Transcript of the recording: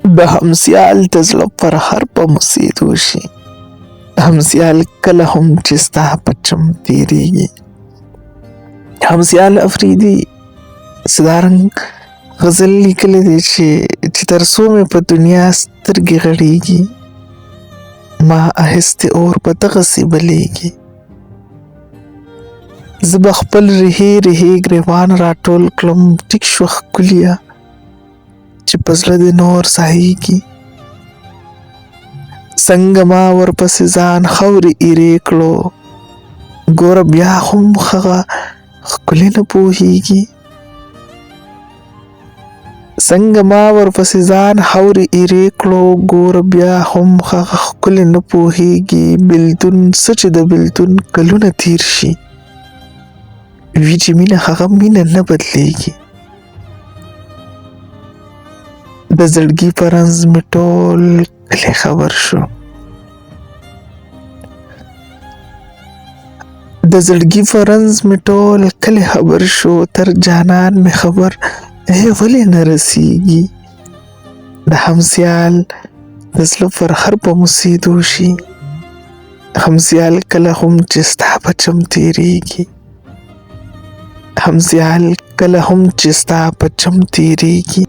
د همسیال د زړه پر هر په مصیدو شي، همسیال کله هم چې ستا په چم تیریږي. همسیال افریدي صدارنګ غزل لیکلی دی چې تر څو مې په دنیا سترګې غړېږي، ما اهستې اور په دغسې بلیږي. زه به خپل رهي رهي ګریوان راټول کړم، ټیک شوه ښکلیه چې په زړه دې نور ځایږي. څنګه ما ورپسې ځان خاورې ایرې کړو، ګوره بیا هم هغه ښکلې نه پوهېږي. څنګه ما ورپسې ځان خاورې ایرې کړو، ګوره بیا هم هغه ښکلې نه پوهېږي. بېلتون څه چې د بېلتون کلونه تېر شي، وي چې مینه هغه مینه نه بدلېږي. د زړګي په رنځ مې ټول کلی خبر شو، د زړګي په رنځ مې ټول کلی خبر شو. تر جانان مې خبر ولې نه رسیږي. د همسیال د زړه پر هر په مصیدو شي، همسیال کله هم چې ستا په چم تیریږي، همسیال کله هم چې ستا په چم تیریږي.